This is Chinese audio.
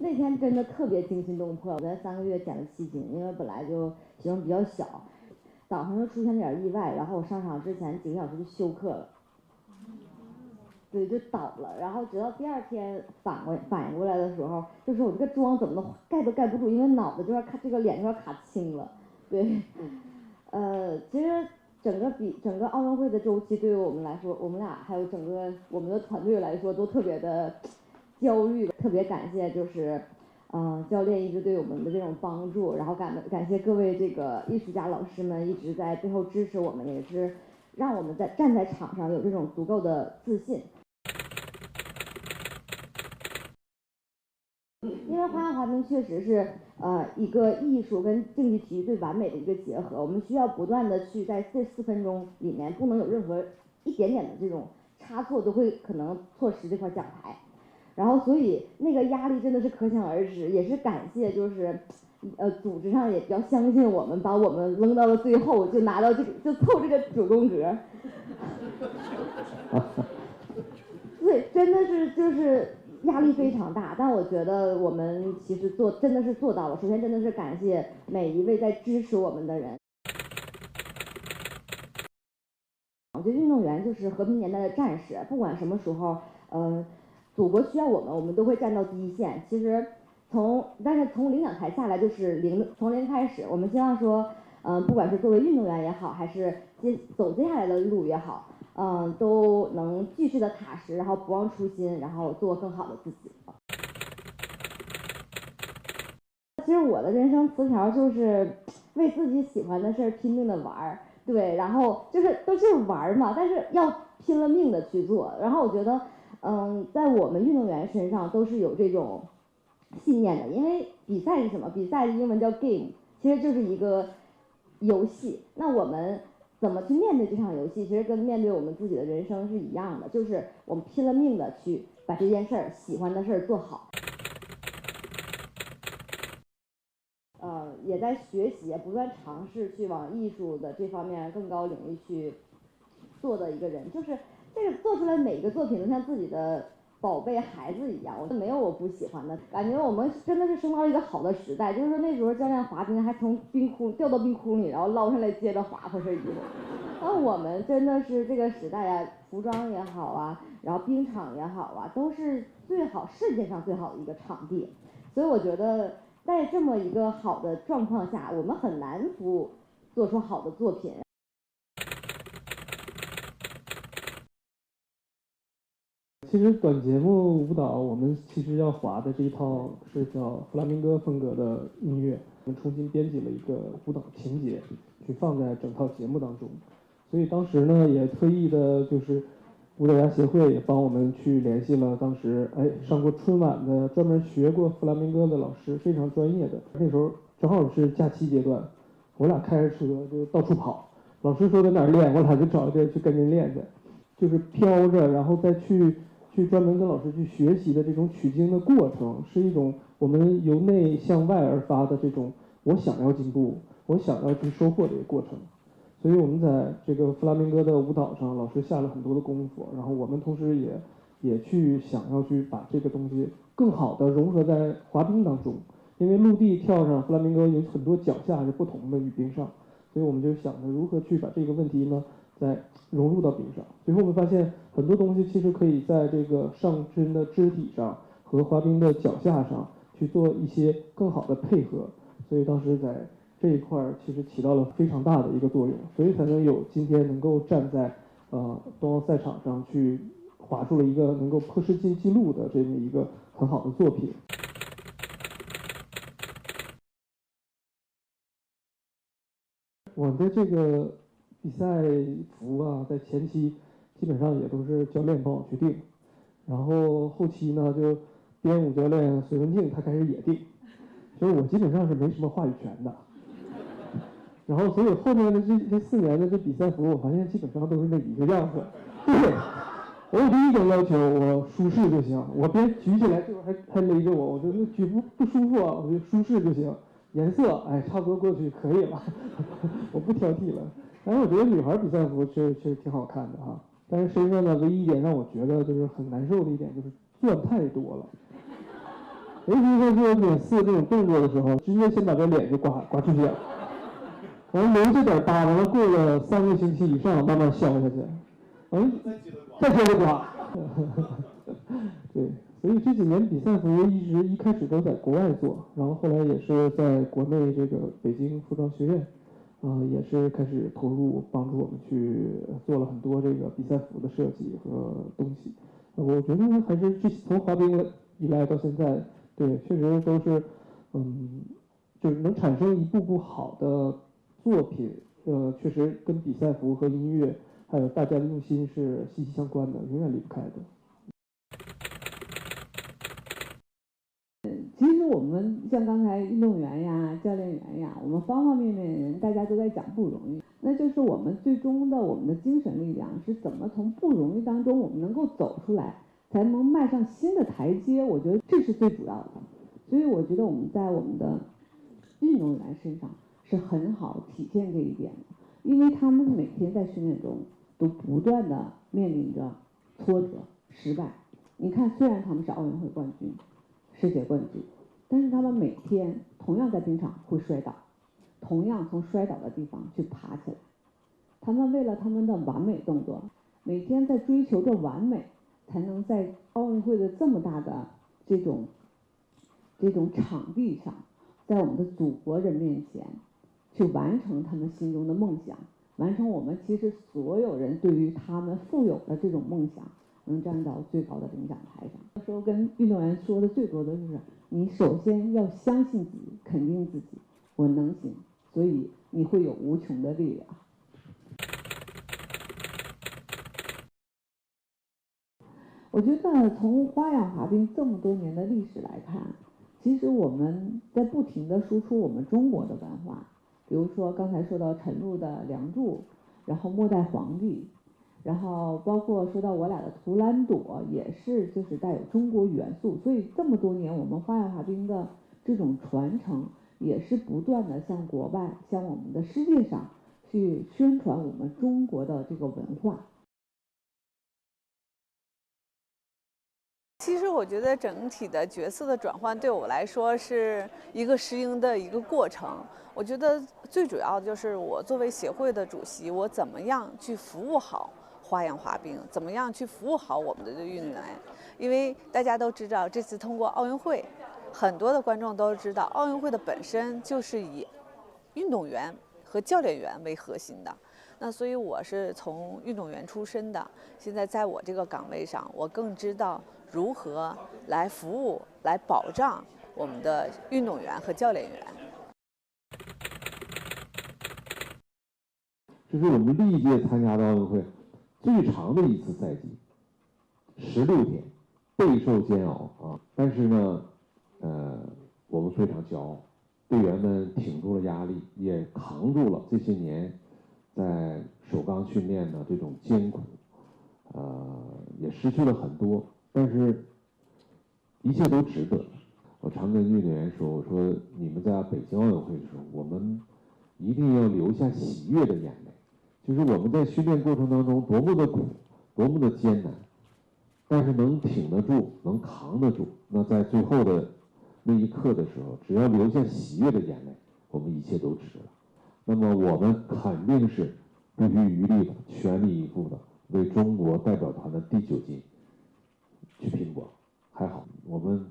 那天真的特别惊心动魄，我在3个月减了7斤，因为本来就体重比较小，早上就出现点意外，然后我上场之前几个小时就休克了。对，就倒了，然后直到第2天反应过来的时候，就是我这个妆怎么都盖不住，因为脑袋就要卡，这个脸就要卡青了。对，其实整个奥运会的周期对于我们来说，我们俩还有整个我们的团队来说都特别的焦虑，特别感谢就是教练一直对我们的这种帮助，然后感谢各位这个艺术家老师们一直在背后支持我们，也是让我们站在场上有这种足够的自信。因为花样滑冰确实是一个艺术跟竞技体育最完美的一个结合，我们需要不断的去在这4分钟里面不能有任何一点点的这种差错，都会可能错失这块奖牌。然后所以那个压力真的是可想而知，也是感谢就是组织上也比较相信我们，把我们扔到了最后，就拿到就凑这个9宫格。对，真的是就是压力非常大，但我觉得我们其实真的是做到了。首先真的是感谢每一位在支持我们的人。我觉得运动员就是和平年代的战士，不管什么时候，祖国需要我们都会站到第一线。其实但是从领奖台下来就是从零开始。我们希望说，不管是作为运动员也好，还是接下来的路也好，都能继续的踏实，然后不忘初心，然后做更好的自己。其实我的人生词条就是为自己喜欢的事儿拼命的玩儿，对，然后都是玩嘛，但是要拼了命的去做。然后我觉得，在我们运动员身上都是有这种信念的，因为比赛是什么？比赛英文叫 game， 其实就是一个游戏。那我们怎么去面对这场游戏？其实跟面对我们自己的人生是一样的，就是我们拼了命的去把这件事儿、喜欢的事儿做好。也在学习，不断尝试去往艺术的这方面更高领域去做的一个人，就是这个做出来每一个作品都像自己的宝贝孩子一样，我没有我不喜欢的，感觉我们真的是生到一个好的时代。就是说那时候教练滑冰还从掉到冰窟里，然后捞上来接着滑或者衣服。那我们真的是这个时代啊，服装也好啊，然后冰场也好啊，都是世界上最好的一个场地。所以我觉得在这么一个好的状况下，我们很难不做出好的作品。其实短节目舞蹈，我们其实要滑的这一套是叫弗拉明戈风格的音乐，我们重新编辑了一个舞蹈情节，去放在整套节目当中。所以当时呢，也特意的就是舞蹈家协会也帮我们去联系了当时上过春晚的专门学过弗拉明戈的老师，非常专业的。那时候正好是假期阶段，我俩开着车就到处跑，老师说在哪儿练，我俩就找个地儿去跟人练去，就是飘着，然后再去专门跟老师去学习的这种取经的过程，是一种我们由内向外而发的这种我想要进步，我想要去收获的一个过程。所以我们在这个弗拉明戈的舞蹈上，老师下了很多的功夫，然后我们同时也去想要去把这个东西更好的融合在滑冰当中，因为陆地跳上弗拉明戈有很多脚下是不同的与冰上，所以我们就想着如何去把这个问题呢再融入到冰上。最后我们发现很多东西其实可以在这个上身的肢体上和滑冰的脚下上去做一些更好的配合，所以当时在这一块其实起到了非常大的一个作用，所以才能有今天能够站在冬奥赛场上去划出了一个能够破世界纪录的这么一个很好的作品。我的这个比赛服啊，在前期基本上也都是教练帮我去定，然后后期呢就编舞教练隋文静他开始也定，所以我基本上是没什么话语权的。然后所以后面的这4年的这比赛服，我发现基本上都是那一个样子。对，我有第一种要求，我舒适就行，我别举起来就还勒着我，我觉得举不舒服啊，我就舒适就行。颜色差不多过去可以了，我不挑剔了。但是我觉得女孩比赛服确实挺好看的哈，但是身上呢唯一一点让我觉得就是很难受的一点就是钻太多了。尤其是在做脸似这种动作的时候，直接先把这脸就刮出血了，然后留着点疤，然后过了3个星期以上，慢慢消下去，再接着刮。对，所以这几年比赛服一开始都在国外做，然后后来也是在国内这个北京服装学院，也是开始投入帮助我们去做了很多这个比赛服的设计和东西。我觉得还是从滑冰以来到现在，对，确实都是，就是能产生一步步好的作品，确实跟比赛服和音乐还有大家的用心是息息相关的，永远离不开的。其实我们像刚才运动员呀、教练员呀，我们方方面面的人，大家都在讲不容易。那就是我们最终的我们的精神力量是怎么从不容易当中我们能够走出来，才能迈上新的台阶。我觉得这是最主要的。所以我觉得我们在我们的运动员身上是很好体现这一点的，因为他们每天在训练中都不断的面临着挫折、失败。你看，虽然他们是奥运会冠军、世界冠军，但是他们每天同样在冰场会摔倒，同样从摔倒的地方去爬起来。他们为了他们的完美动作，每天在追求着完美，才能在奥运会的这么大的这种场地上，在我们的祖国人面前，去完成他们心中的梦想，完成我们其实所有人对于他们富有的这种梦想，能站到最高的领奖台上。有时候跟运动员说的最多的就是，你首先要相信自己，肯定自己，我能行，所以你会有无穷的力量。我觉得从花样滑冰这么多年的历史来看，其实我们在不停地输出我们中国的文化，比如说刚才说到沉入的梁祝，然后末代皇帝，然后包括说到我俩的图兰朵，也是就是带有中国元素，所以这么多年我们花样滑冰的这种传承，也是不断的向国外、向我们的世界上去宣传我们中国的这个文化。其实我觉得整体的角色的转换对我来说是一个适应的一个过程。我觉得最主要的就是我作为协会的主席，我怎么样去服务好花样滑冰，怎么样去服务好我们的运动员。因为大家都知道，这次通过奥运会，很多的观众都知道，奥运会的本身就是以运动员和教练员为核心的。那所以我是从运动员出身的，现在在我这个岗位上，我更知道如何来服务、来保障我们的运动员和教练员。这是我们历届参加的奥运会最长的一次赛季，16天，备受煎熬啊！但是呢，我们非常骄傲，队员们挺住了压力，也扛住了这些年在首钢训练的这种艰苦，也失去了很多，但是一切都值得。我常跟运动员说，我说你们在北京奥运会的时候，我们一定要流下喜悦的眼泪。就是我们在训练过程当中多么的苦，多么的艰难，但是能挺得住，能扛得住。那在最后的那一刻的时候，只要流下喜悦的眼泪，我们一切都值了。那么我们肯定是不遗余力的、全力以赴的为中国代表团的第9金去拼搏。还好我们